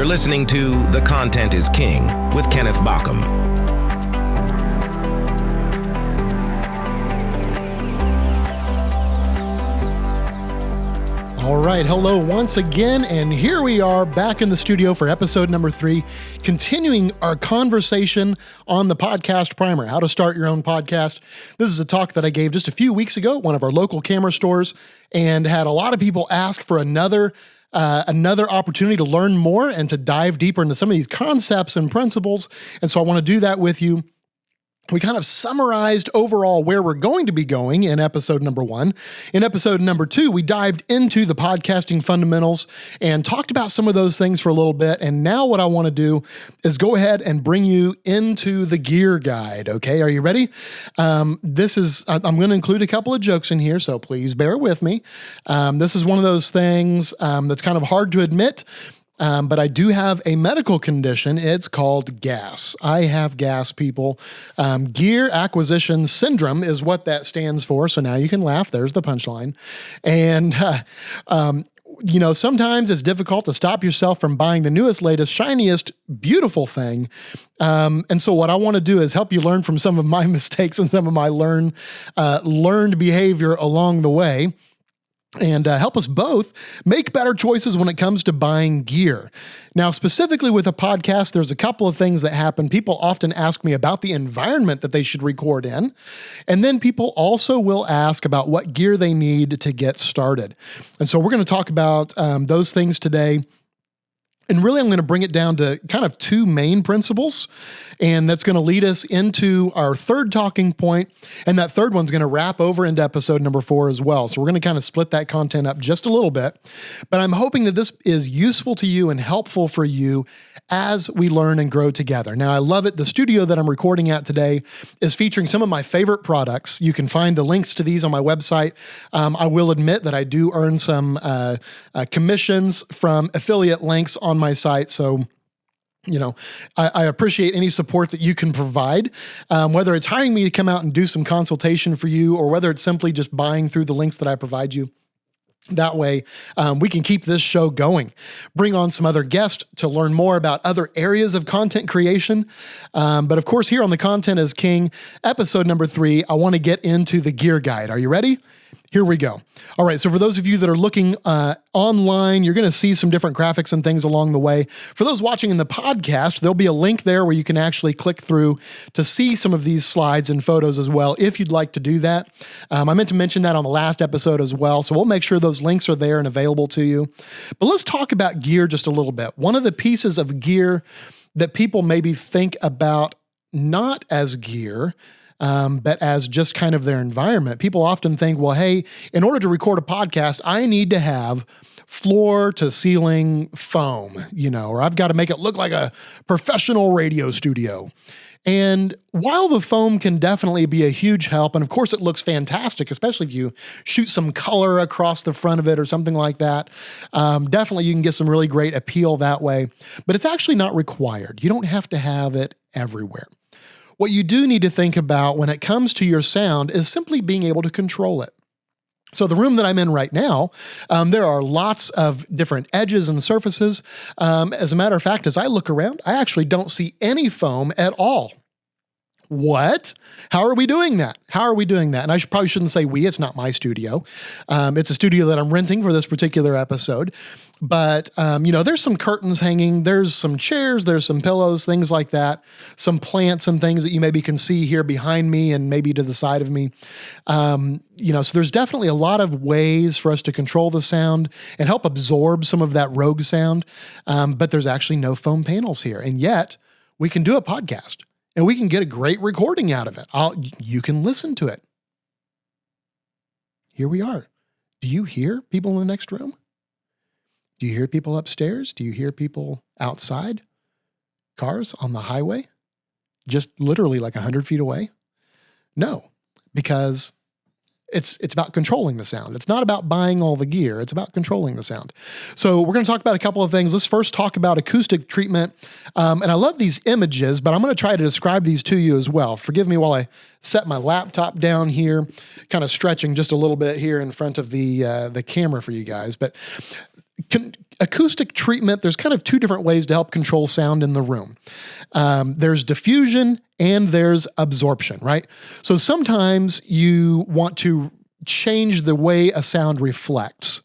You're listening to The Content is King with Kenneth Baucom. All right, hello once again, and here we are back in the studio for episode number 3, continuing our conversation on the podcast primer, how to start your own podcast. This is a talk that I gave just a few weeks ago at one of our local camera stores, and had a lot of people ask for another opportunity to learn more and to dive deeper into some of these concepts and principles. And so I want to do that with you. We kind of summarized overall where we're going to be going in episode number 1. In episode number 2, we dived into the podcasting fundamentals and talked about some of those things for a little bit. And now what I want to do is go ahead and bring you into the gear guide. Okay, are you ready? I'm going to include a couple of jokes in here, so please bear with me. This is one of those things that's kind of hard to admit. But I do have a medical condition. It's called GAS. I have GAS, people. Gear Acquisition Syndrome is what that stands for. So now you can laugh. There's the punchline. And, sometimes it's difficult to stop yourself from buying the newest, latest, shiniest, beautiful thing. And so what I want to do is help you learn from some of my mistakes and some of my learned behavior along the way, and help us both make better choices when it comes to buying gear. Now, specifically with a podcast, there's a couple of things that happen. People often ask me about the environment that they should record in. And then people also will ask about what gear they need to get started. And so we're going to talk about those things today. And really, I'm going to bring it down to kind of 2 main principles, and that's going to lead us into our third talking point, and that third one's going to wrap over into episode number 4 as well. So we're going to kind of split that content up just a little bit, but I'm hoping that this is useful to you and helpful for you as we learn and grow together. Now, I love it. The studio that I'm recording at today is featuring some of my favorite products. You can find the links to these on my website. I will admit that I do earn some commissions from affiliate links on my site. So, I appreciate any support that you can provide, whether it's hiring me to come out and do some consultation for you, or whether it's simply just buying through the links that I provide you. That way, we can keep this show going, bring on some other guests to learn more about other areas of content creation. But of course, here on The Content is King, episode number 3, I want to get into the gear guide. Are you ready? Here we go. All right, so for those of you that are looking online, you're going to see some different graphics and things along the way. For those watching in the podcast, there'll be a link there where you can actually click through to see some of these slides and photos as well, if you'd like to do that. I meant to mention that on the last episode as well, so we'll make sure those links are there and available to you. But let's talk about gear just a little bit. One of the pieces of gear that people maybe think about not as gear, but as just kind of their environment. People often think, well, hey, in order to record a podcast, I need to have floor to ceiling foam, or I've got to make it look like a professional radio studio. And while the foam can definitely be a huge help, and of course it looks fantastic, especially if you shoot some color across the front of it or something like that, definitely you can get some really great appeal that way, but it's actually not required. You don't have to have it everywhere. What you do need to think about when it comes to your sound is simply being able to control it. So the room that I'm in right now, there are lots of different edges and surfaces. As a matter of fact, as I look around, I actually don't see any foam at all. What? How are we doing that? And I probably shouldn't say we, it's not my studio. It's a studio that I'm renting for this particular episode. But, there's some curtains hanging, there's some chairs, there's some pillows, things like that, some plants and things that you maybe can see here behind me and maybe to the side of me. So there's definitely a lot of ways for us to control the sound and help absorb some of that rogue sound. But there's actually no foam panels here. And yet we can do a podcast. And we can get a great recording out of it. You can listen to it. Here we are. Do you hear people in the next room? Do you hear people upstairs? Do you hear people outside? Cars on the highway? Just literally like 100 feet away? No, because it's about controlling the sound. It's not about buying all the gear. It's about controlling the sound. So we're going to talk about a couple of things. Let's first talk about acoustic treatment. And I love these images, but I'm going to try to describe these to you as well. Forgive me while I set my laptop down here, kind of stretching just a little bit here in front of the camera for you guys. But acoustic treatment, there's kind of two different ways to help control sound in the room. There's diffusion and there's absorption, right? So sometimes you want to change the way a sound reflects.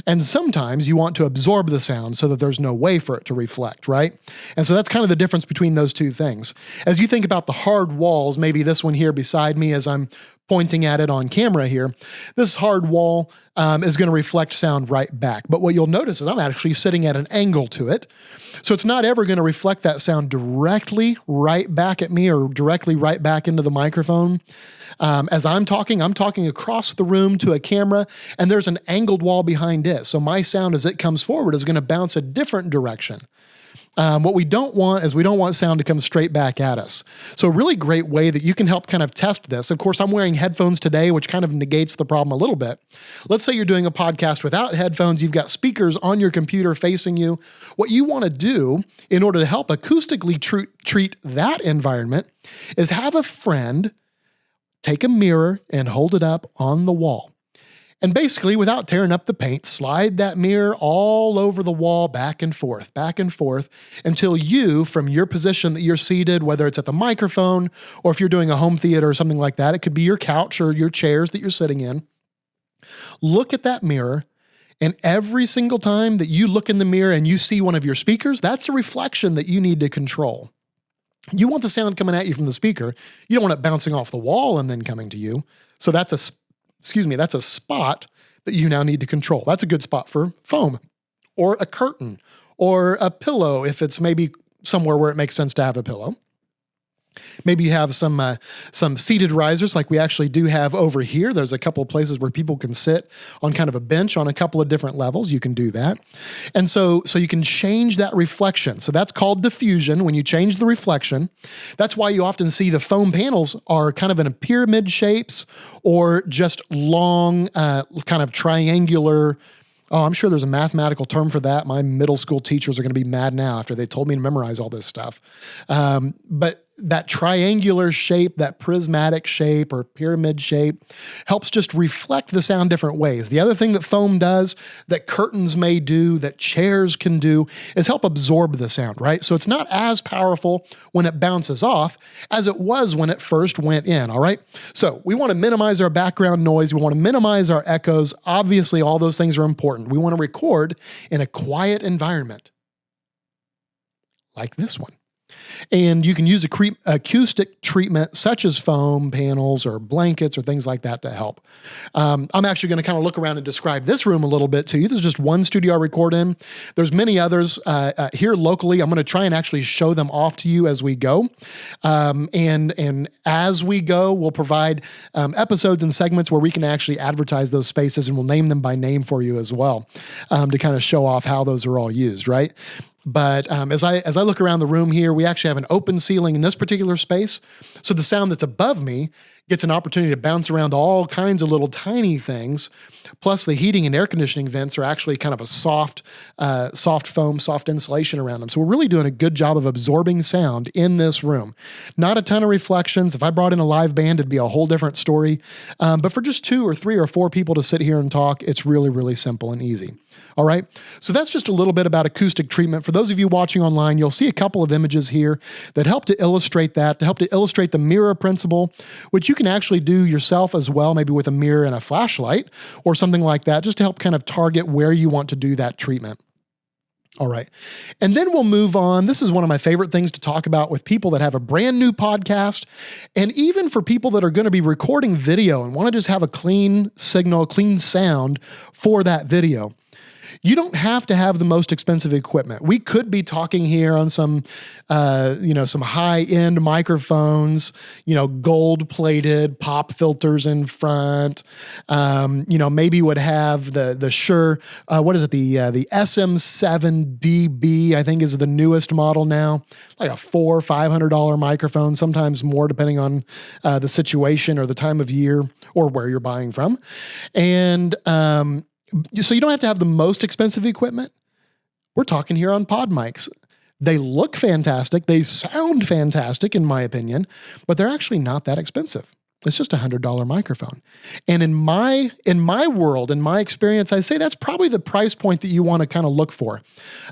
And sometimes you want to absorb the sound so that there's no way for it to reflect, right? And so that's kind of the difference between those two things. As you think about the hard walls, maybe this one here beside me as I'm pointing at it on camera here, this hard wall is going to reflect sound right back. But what you'll notice is I'm actually sitting at an angle to it. So it's not ever going to reflect that sound directly right back at me or directly right back into the microphone. As I'm talking across the room to a camera, and there's an angled wall behind it. So my sound as it comes forward is going to bounce a different direction. What we don't want is we don't want sound to come straight back at us. So a really great way that you can help kind of test this. Of course, I'm wearing headphones today, which kind of negates the problem a little bit. Let's say you're doing a podcast without headphones. You've got speakers on your computer facing you. What you want to do in order to help acoustically treat that environment is have a friend take a mirror and hold it up on the wall. And basically, without tearing up the paint, slide that mirror all over the wall, back and forth, until you, from your position that you're seated, whether it's at the microphone or if you're doing a home theater or something like that, it could be your couch or your chairs that you're sitting in, look at that mirror. And every single time that you look in the mirror and you see one of your speakers, that's a reflection that you need to control. You want the sound coming at you from the speaker. You don't want it bouncing off the wall and then coming to you. So that's a spot that you now need to control. That's a good spot for foam or a curtain or a pillow if it's maybe somewhere where it makes sense to have a pillow. Maybe you have some seated risers like we actually do have over here. There's a couple of places where people can sit on kind of a bench on a couple of different levels. You can do that. And so you can change that reflection. So that's called diffusion when you change the reflection. That's why you often see the foam panels are kind of in a pyramid shapes or just long, kind of triangular. Oh, I'm sure there's a mathematical term for that. My middle school teachers are going to be mad now after they told me to memorize all this stuff. But that triangular shape, that prismatic shape or pyramid shape helps just reflect the sound different ways. The other thing that foam does, that curtains may do, that chairs can do, is help absorb the sound, right? So it's not as powerful when it bounces off as it was when it first went in, all right? So we want to minimize our background noise. We want to minimize our echoes. Obviously, all those things are important. We want to record in a quiet environment like this one. And you can use acoustic treatment such as foam panels or blankets or things like that to help. I'm actually going to kind of look around and describe this room a little bit to you. This is just one studio I record in. There's many others here locally. I'm going to try and actually show them off to you as we go. And as we go, we'll provide episodes and segments where we can actually advertise those spaces, and we'll name them by name for you as well to kind of show off how those are all used, right? But as I look around the room here, we actually have an open ceiling in this particular space. So the sound that's above me gets an opportunity to bounce around all kinds of little tiny things. Plus the heating and air conditioning vents are actually kind of a soft foam, soft insulation around them. So we're really doing a good job of absorbing sound in this room. Not a ton of reflections. If I brought in a live band, it'd be a whole different story. But for just 2 or 3 or 4 people to sit here and talk, it's really, really simple and easy. All right. So that's just a little bit about acoustic treatment. For those of you watching online, you'll see a couple of images here that help to illustrate that, to help to illustrate the mirror principle, which you can actually do yourself as well, maybe with a mirror and a flashlight or something like that, just to help kind of target where you want to do that treatment. All right. And then we'll move on. This is one of my favorite things to talk about with people that have a brand new podcast, and even for people that are going to be recording video and want to just have a clean signal, clean sound for that video. You don't have to have the most expensive equipment. We could be talking here on some high-end microphones, gold-plated pop filters in front. Maybe would have the Shure, the SM7DB, I think is the newest model now, like a $400 or $500 microphone, sometimes more depending on the situation or the time of year or where you're buying from. And so you don't have to have the most expensive equipment. We're talking here on pod mics. They look fantastic. They sound fantastic, in my opinion, but they're actually not that expensive. It's just $100 microphone. And in my world, in my experience, I say that's probably the price point that you want to kind of look for.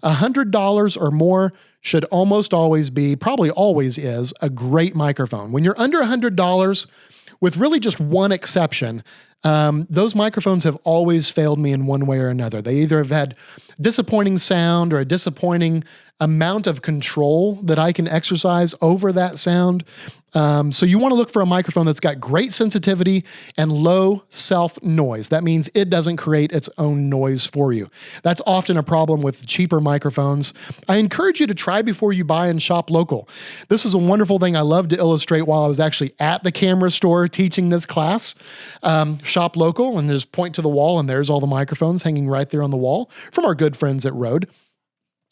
$100 or more should almost always be, probably always is, a great microphone. When you're under $100, with really just one exception, those microphones have always failed me in one way or another. They either have had disappointing sound or a disappointing amount of control that I can exercise over that sound. So you want to look for a microphone that's got great sensitivity and low self noise. That means it doesn't create its own noise for you. That's often a problem with cheaper microphones. I encourage you to try before you buy and shop local. This is a wonderful thing I love to illustrate while I was actually at the camera store teaching this class. Shop local, and just point to the wall, and there's all the microphones hanging right there on the wall from our good friends at Rode.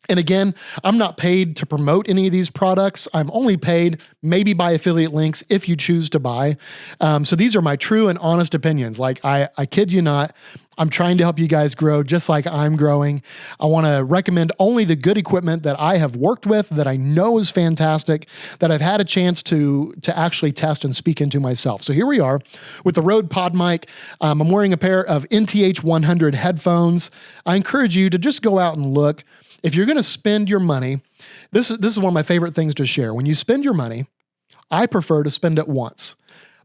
And again, I'm not paid to promote any of these products. I'm only paid maybe by affiliate links if you choose to buy. So these are my true and honest opinions. Like I kid you not, I'm trying to help you guys grow just like I'm growing. I want to recommend only the good equipment that I have worked with, that I know is fantastic, that I've had a chance to actually test and speak into myself. So here we are with the Rode Pod Mic. I'm wearing a pair of NTH 100 headphones. I encourage you to just go out and look. If you're going to spend your money, this is one of my favorite things to share. When you spend your money, I prefer to spend it once.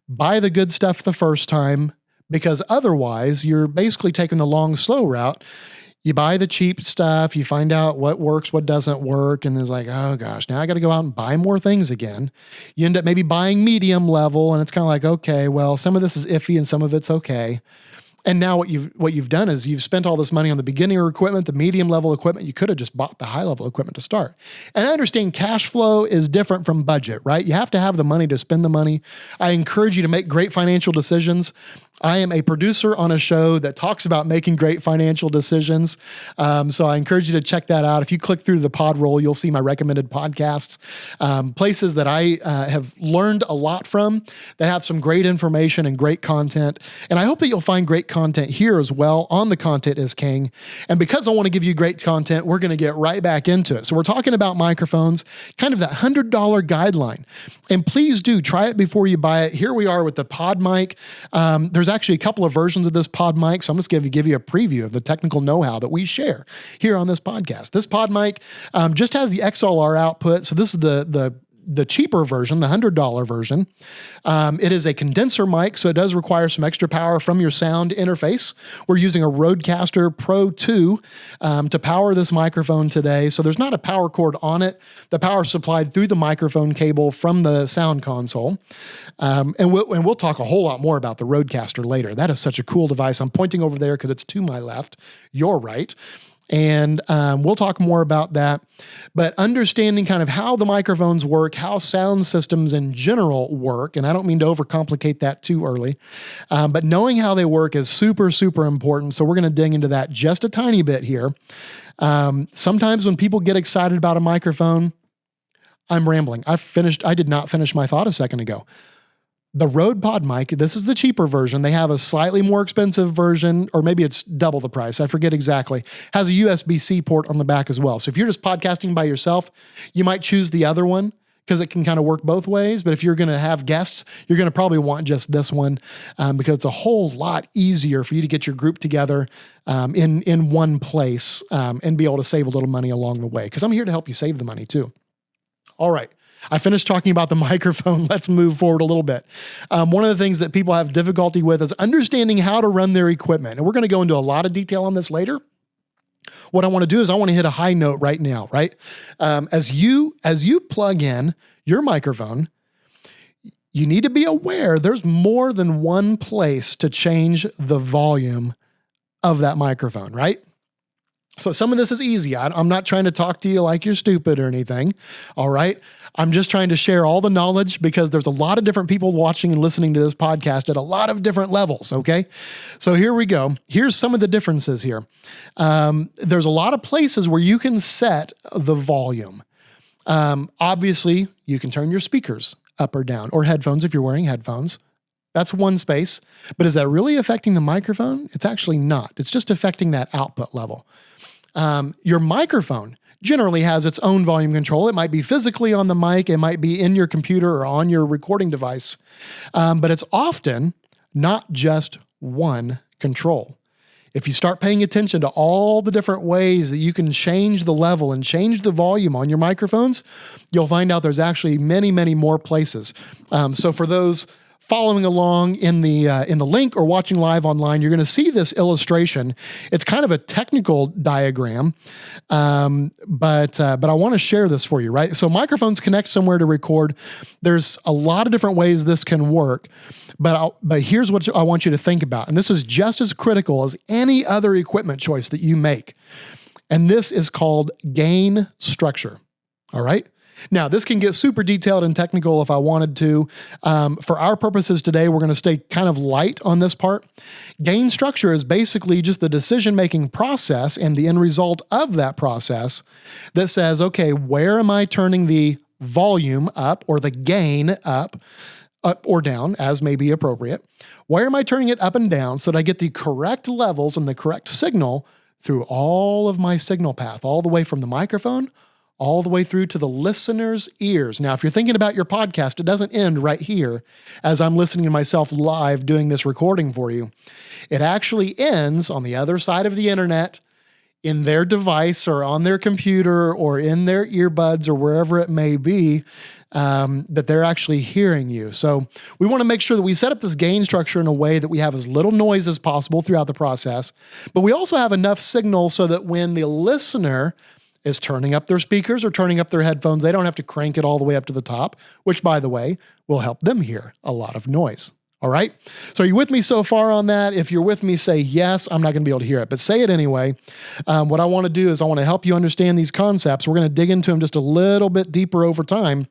Buy the good stuff the first time, because otherwise you're basically taking the long, slow route. You buy the cheap stuff, you find out what works, what doesn't work, and there's like, oh gosh, now I got to go out and buy more things again. You end up maybe buying medium level, and it's kind of like, okay, well, some of this is iffy and some of it's okay. And now what you've done is you've spent all this money on the beginner equipment, the medium level equipment. You could have just bought the high level equipment to start. And I understand cash flow is different from budget, right? You have to have the money to spend the money. I encourage you to make great financial decisions. I am a producer on a show that talks about making great financial decisions. So I encourage you to check that out. If you click through the pod roll, you'll see my recommended podcasts, places that I have learned a lot from, that have some great information and great content. And I hope that you'll find great content here as well on The Content is King. And because I want to give you great content, we're going to get right back into it. So we're talking about microphones, kind of that $100 guideline. And please do try it before you buy it. Here we are with the Pod Mic. There's actually a couple of versions of this Pod Mic, so I'm just going to give you a preview of the technical know-how that we share here on this podcast. This Pod Mic just has the XLR output, so this is the cheaper version, the $100 version. It is a condenser mic, so it does require some extra power from your sound interface. We're using a Rodecaster Pro 2 to power this microphone today. So there's not a power cord on it. The power is supplied through the microphone cable from the sound console. And we'll talk a whole lot more about the Rodecaster later. That is such a cool device. I'm pointing over there because it's to my left. You're right. And we'll talk more about that. But understanding kind of how the microphones work, how sound systems in general work, and I don't mean to overcomplicate that too early, but knowing how they work is super, super important. So we're going to dig into that just a tiny bit here. Sometimes when people get excited about a microphone, I'm rambling. I did not finish my thought a second ago. The Rode Pod Mic, this is the cheaper version. They have a slightly more expensive version, or maybe it's double the price. I forget exactly. Has a USB-C port on the back as well. So if you're just podcasting by yourself, you might choose the other one because it can kind of work both ways. But if you're going to have guests, you're going to probably want just this one because it's a whole lot easier for you to get your group together in one place and be able to save a little money along the way, because I'm here to help you save the money too. All right. I finished talking about the microphone. Let's move forward a little bit. One of the things that people have difficulty with is understanding how to run their equipment. And we're going to go into a lot of detail on this later. What I want to do is I want to hit a high note right now, right? As you plug in your microphone, you need to be aware there's more than one place to change the volume of that microphone, right? So some of this is easy. I'm not trying to talk to you like you're stupid or anything, all right? I'm just trying to share all the knowledge because there's a lot of different people watching and listening to this podcast at a lot of different levels, okay? So here we go. Here's some of the differences here. There's a lot of places where you can set the volume. Obviously, you can turn your speakers up or down, or headphones if you're wearing headphones. That's one space. But is that really affecting the microphone? It's actually not. It's just affecting that output level. Your microphone, generally has its own volume control. It might be physically on the mic, it might be in your computer or on your recording device, but it's often not just one control. If you start paying attention to all the different ways that you can change the level and change the volume on your microphones, you'll find out there's actually many, many more places. So for those following along in the link or watching live online, you're going to see this illustration. It's kind of a technical diagram, but I want to share this for you, right? So microphones connect somewhere to record. There's a lot of different ways this can work, but here's what I want you to think about, and this is just as critical as any other equipment choice that you make, and this is called gain structure, all right? Now, this can get super detailed and technical if I wanted to. For our purposes today, we're going to stay kind of light on this part. Gain structure is basically just the decision-making process and the end result of that process that says, okay, where am I turning the volume up or the gain up or down, as may be appropriate? Where am I turning it up and down so that I get the correct levels and the correct signal through all of my signal path, all the way from the microphone all the way through to the listener's ears. Now, if you're thinking about your podcast, it doesn't end right here as I'm listening to myself live doing this recording for you. It actually ends on the other side of the internet in their device or on their computer or in their earbuds or wherever it may be, that they're actually hearing you. So we want to make sure that we set up this gain structure in a way that we have as little noise as possible throughout the process, but we also have enough signal so that when the listener is turning up their speakers or turning up their headphones, they don't have to crank it all the way up to the top, which, by the way, will help them hear a lot of noise. All right? So are you with me so far on that? If you're with me, say yes. I'm not going to be able to hear it, but say it anyway. What I want to do is I want to help you understand these concepts. We're going to dig into them just a little bit deeper over time.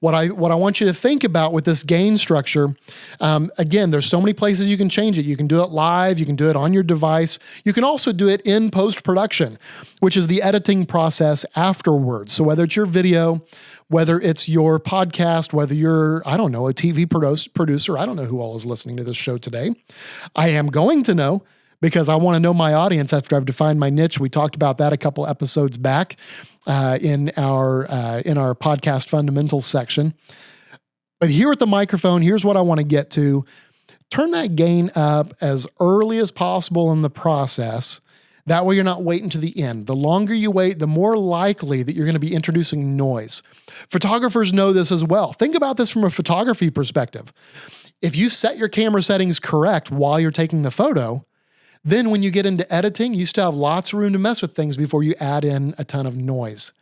What I want you to think about with this gain structure, again, there's so many places you can change it. You can do it live. You can do it on your device. You can also do it in post-production, which is the editing process afterwards. So whether it's your video, whether it's your podcast, whether you're, I don't know, a TV producer, I don't know who all is listening to this show today. I am going to know because I want to know my audience after I've defined my niche. We talked about that a couple episodes back in our podcast fundamentals section. But here at the microphone, here's what I want to get to. Turn that gain up as early as possible in the process. That way you're not waiting to the end. The longer you wait, the more likely that you're going to be introducing noise. Photographers know this as well. Think about this from a photography perspective. If you set your camera settings correct while you're taking the photo, then when you get into editing, you still have lots of room to mess with things before you add in a ton of noise.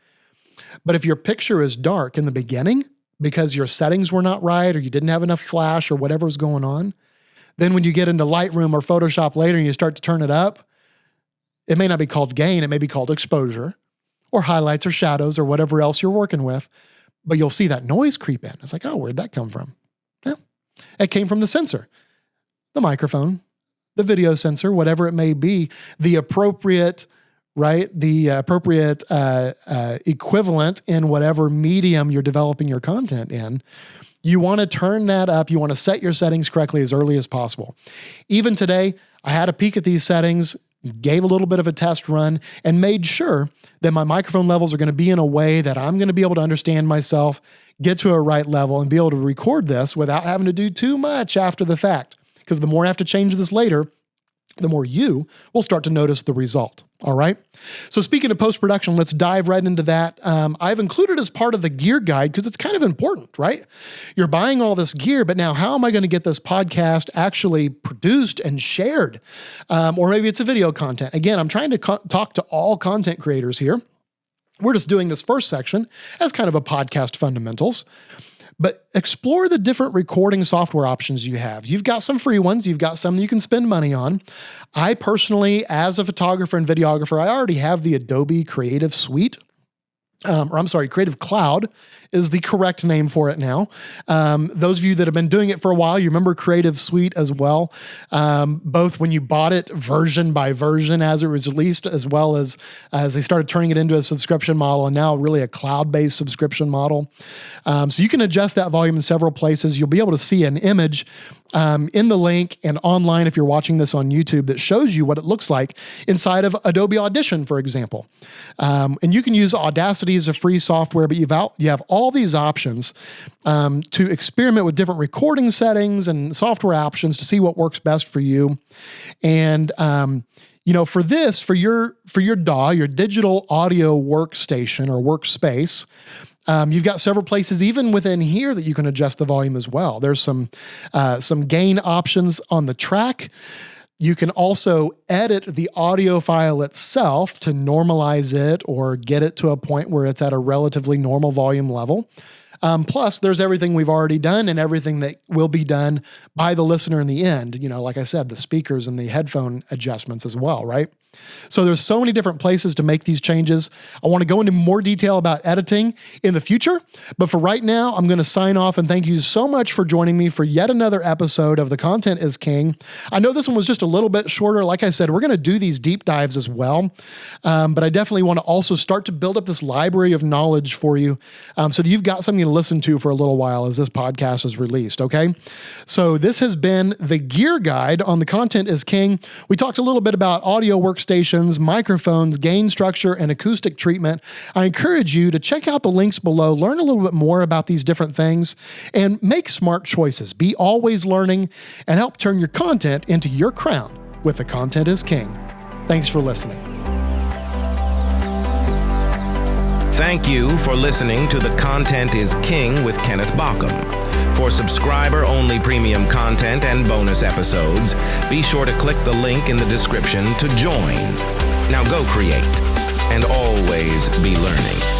But if your picture is dark in the beginning because your settings were not right or you didn't have enough flash or whatever was going on, then when you get into Lightroom or Photoshop later and you start to turn it up, it may not be called gain, it may be called exposure or highlights or shadows or whatever else you're working with, but you'll see that noise creep in. It's like, oh, where'd that come from? Yeah, it came from the sensor, the microphone, the video sensor, whatever it may be, the appropriate, right? The appropriate equivalent in whatever medium you're developing your content in. You want to turn that up. You want to set your settings correctly as early as possible. Even today, I had a peek at these settings, gave a little bit of a test run, and made sure that my microphone levels are going to be in a way that I'm going to be able to understand myself, get to a right level, and be able to record this without having to do too much after the fact. Because the more I have to change this later, the more you will start to notice the result. All right. So speaking of post-production, let's dive right into that. I've included as part of the gear guide because it's kind of important, right? You're buying all this gear, but now how am I going to get this podcast actually produced and shared? Or maybe it's a video content. Again, I'm trying to talk to all content creators here. We're just doing this first section as kind of a podcast fundamentals. But explore the different recording software options you have. You've got some free ones. You've got some that you can spend money on. I personally, as a photographer and videographer, I already have the Adobe Creative Suite, Creative Cloud is the correct name for it now. Those of you that have been doing it for a while, you remember Creative Suite as well, both when you bought it version by version as it was released, as well as they started turning it into a subscription model, and now really a cloud-based subscription model. So you can adjust that volume in several places. You'll be able to see an image in the link and online if you're watching this on YouTube that shows you what it looks like inside of Adobe Audition, for example. And you can use Audacity as a free software, but you have all these options to experiment with different recording settings and software options to see what works best for you. And for your DAW, your digital audio workstation or workspace, you've got several places even within here that you can adjust the volume as well. There's some gain options on the track. You can also edit the audio file itself to normalize it or get it to a point where it's at a relatively normal volume level. Plus, there's everything we've already done and everything that will be done by the listener in the end. Like I said, the speakers and the headphone adjustments as well, right? So there's so many different places to make these changes. I want to go into more detail about editing in the future, but for right now, I'm going to sign off and thank you so much for joining me for yet another episode of The Content is King. I know this one was just a little bit shorter. Like I said, we're going to do these deep dives as well, but I definitely want to also start to build up this library of knowledge for you so that you've got something to listen to for a little while as this podcast is released, okay? So this has been the Gear Guide on The Content is King. We talked a little bit about audio workstations, microphones, gain structure, and acoustic treatment. I encourage you to check out the links below, learn a little bit more about these different things, and make smart choices. Be always learning and help turn your content into your crown with The Content is King. Thanks for listening. Thank you for listening to The Content is King with Kenneth Baucom. For subscriber-only premium content and bonus episodes, be sure to click the link in the description to join. Now go create, and always be learning.